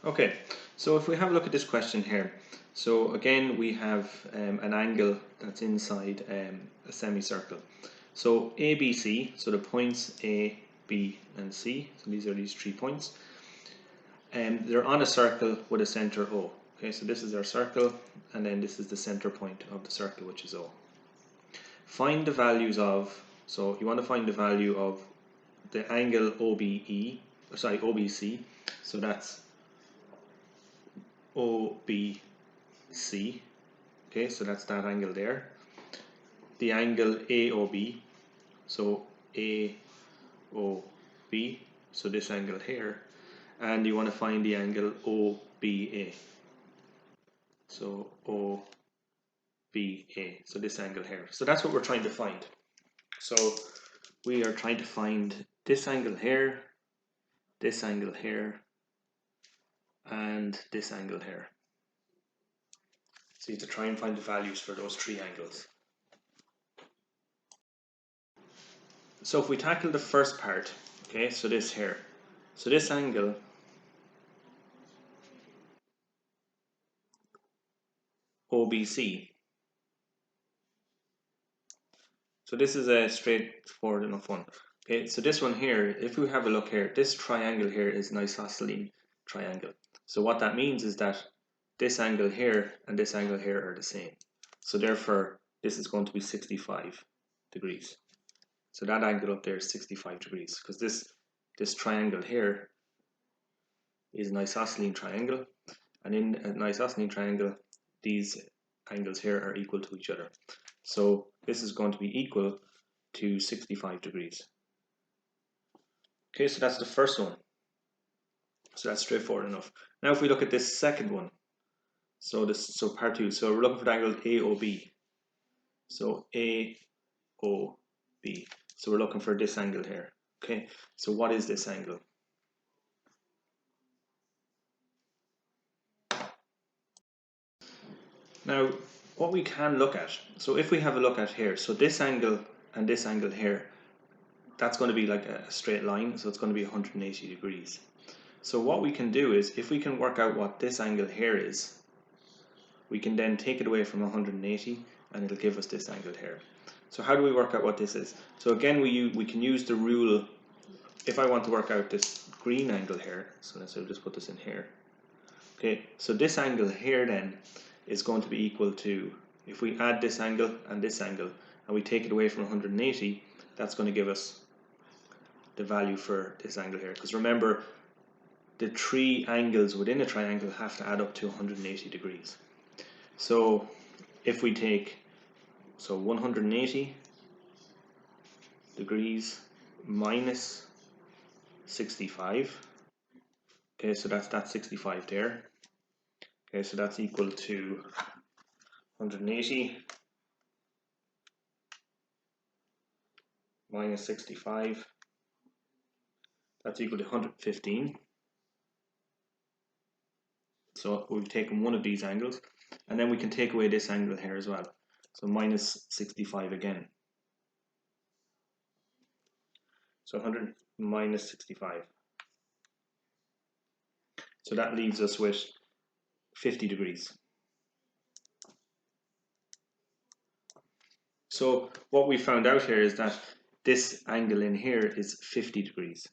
Okay, so if we have a look at this question here, so again we have an angle that's inside a semicircle. So ABC, so the points A, B, and C, so these are these 3 points, and they're on a circle with a center O. Okay, so this is our circle, and then this is the center point of the circle, which is O. Find the values of, so you want to find the value of the angle OBC, so that's OBC, okay, so that's that angle there. The angle AOB, so AOB, so this angle here, and you want to find the angle OBA, so OBA, so this angle here. So that's what we're trying to find. So we are trying to find this angle here, this angle here, and this angle here. So you have to try and find the values for those 3 angles. So if we tackle the first part, okay, so this here, so this angle OBC, so this is a straightforward enough one. Okay, so this one here, if we have a look here, this triangle here is an isosceles triangle. So what that means is that this angle here and this angle here are the same. So therefore, this is going to be 65 degrees. So that angle up there is 65 degrees because this triangle here is an isosceles triangle, and in an isosceles triangle, these angles here are equal to each other. So this is going to be equal to 65 degrees. Okay, so that's the first one. So that's straightforward enough. Now if we look at this second one, so part 2, so we're looking for the angle AOB. So AOB. So we're looking for this angle here. Okay, so what is this angle? Now, what we can look at, so if we have a look at here, so this angle and this angle here, that's going to be like a straight line, so it's going to be 180 degrees. So what we can do is, if we can work out what this angle here is, we can then take it away from 180 and it'll give us this angle here. So how do we work out what this is? So again, we can use the rule. If I want to work out this green angle here, so let's just put this in here. Okay, so this angle here then is going to be equal to, if we add this angle and we take it away from 180, that's going to give us the value for this angle here. Because remember, the 3 angles within a triangle have to add up to 180 degrees. So if we take, so 180 degrees minus 65, okay, so that's 65 there. Okay, so that's equal to 180 minus 65, that's equal to 115. So we've taken one of these angles, and then we can take away this angle here as well. So minus 65 again. So 100 minus 65. So that leaves us with 50 degrees. So what we found out here is that this angle in here is 50 degrees.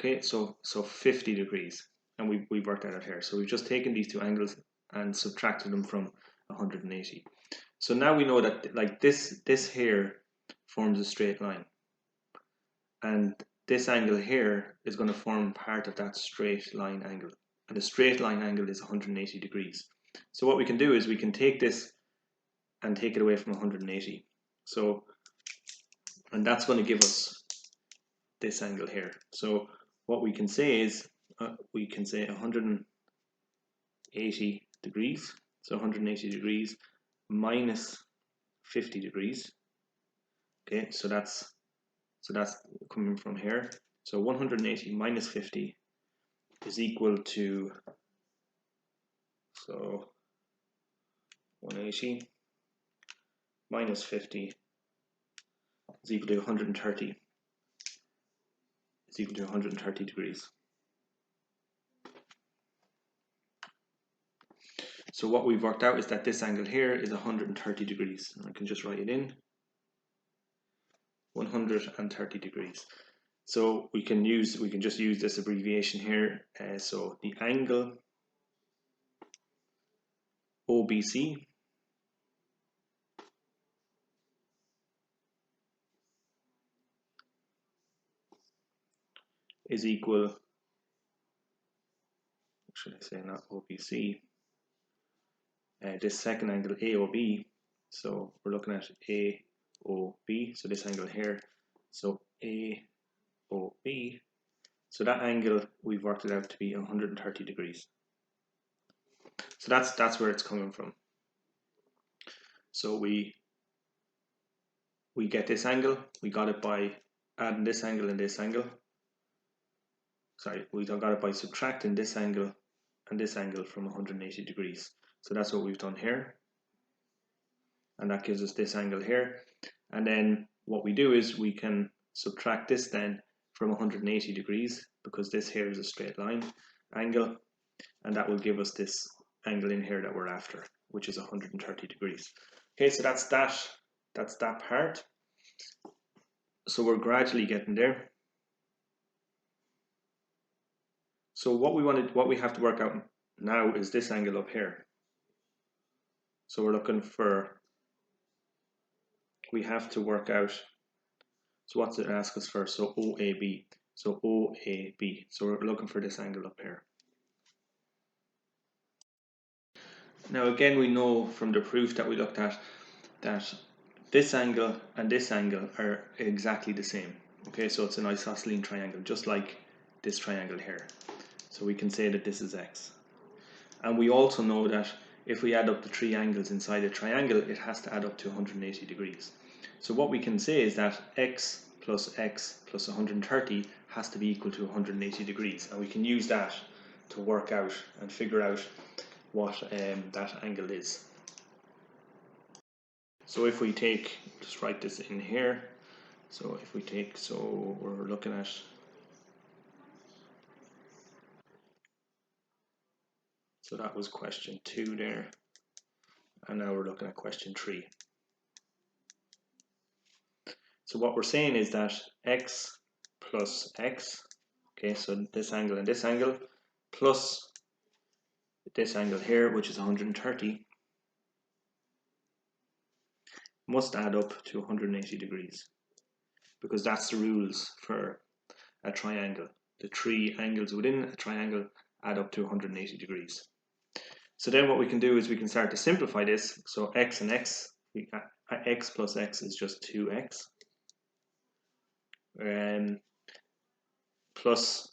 Okay, so 50 degrees, and we've worked that out here. So we've just taken these 2 angles and subtracted them from 180. So now we know that like this here forms a straight line, and this angle here is going to form part of that straight line angle, and the straight line angle is 180 degrees. So what we can do is we can take this and take it away from 180. So, and that's going to give us this angle here. So what we can say is we can say 180 degrees. So 180 degrees minus 50 degrees. Okay, so that's coming from here. So 180 minus 50 is equal to, so 180 minus 50 is equal to 130. It's equal to 130 degrees. So what we've worked out is that this angle here is 130 degrees. I can just write it in, 130 degrees. So we can just use this abbreviation here. So the angle OBC is equal, should I say not OBC, this second angle AOB. So we're looking at AOB, so this angle here. So AOB, so that angle we've worked it out to be 130 degrees. So that's where it's coming from. So we get this angle, we got it by adding this angle and this angle. Sorry, we got it by subtracting this angle and this angle from 180 degrees. So that's what we've done here. And that gives us this angle here. And then what we do is we can subtract this then from 180 degrees, because this here is a straight line angle, and that will give us this angle in here that we're after, which is 130 degrees. Okay, so that's that part. So we're gradually getting there. So what we have to work out now is this angle up here. So we're looking for, we have to work out, so what's it ask us first? So OAB. So OAB. So we're looking for this angle up here. Now again, we know from the proof that we looked at that this angle and this angle are exactly the same. Okay, so it's an isosceles triangle, just like this triangle here. So we can say that this is x. And we also know that if we add up the three angles inside a triangle, it has to add up to 180 degrees. So what we can say is that x plus 130 has to be equal to 180 degrees. And we can use that to work out and figure out what that angle is. So if we take, just write this in here. So if we take, so we're looking at, so that was question 2 there. And now we're looking at question 3. So what we're saying is that x plus x, okay, so this angle and this angle, plus this angle here, which is 130, must add up to 180 degrees, because that's the rules for a triangle. The three angles within a triangle add up to 180 degrees. So then what we can do is we can start to simplify this. So x and x, x plus x is just 2x. Plus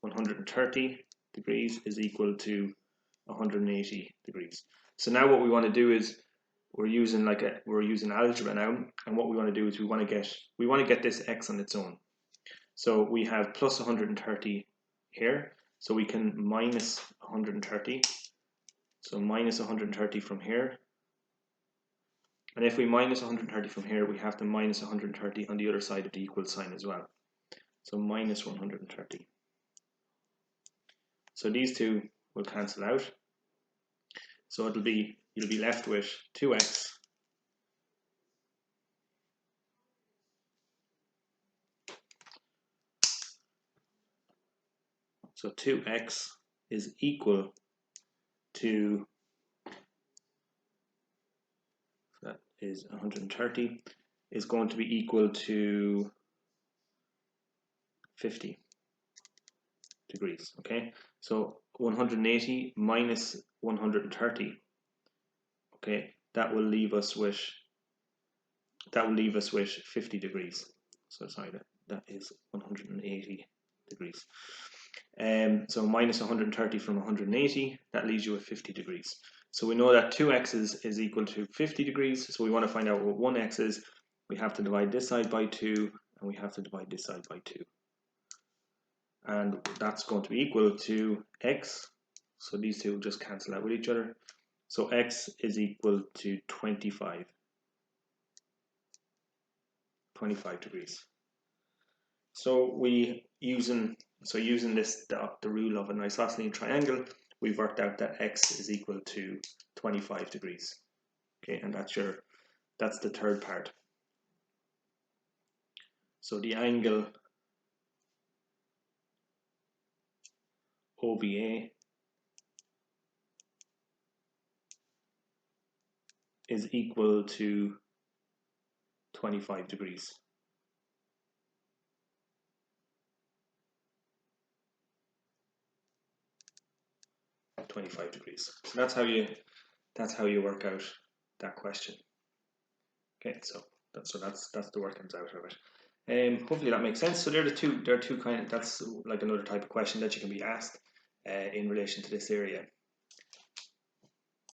130 degrees is equal to 180 degrees. So now what we want to do is we're using algebra now, and what we want to do is we want to get this x on its own. So we have plus 130 here, so we can minus 130. So minus 130 from here. And if we minus 130 from here, we have to minus 130 on the other side of the equal sign as well. So minus 130. So these two will cancel out. So you'll be left with 2x So 2x is equal to, that is 130, is going to be equal to 50 degrees, okay? So 180 minus 130, okay, that will leave us with 50 degrees. So sorry, that is 180 degrees. So minus 130 from 180, that leaves you with 50 degrees. So we know that 2x is equal to 50 degrees. So we want to find out what 1x is. We have to divide this side by 2, and we have to divide this side by 2. And that's going to be equal to x. So these two will just cancel out with each other. So x is equal to 25 degrees. So using this, the rule of an isosceles triangle, we've worked out that x is equal to 25 degrees. Okay, and that's the third part. So the angle OBA is equal to 25 degrees. So that's how you work out that question. Okay, so that's the workings out of it. Hopefully that makes sense. So there are two kind of, that's like another type of question that you can be asked in relation to this area.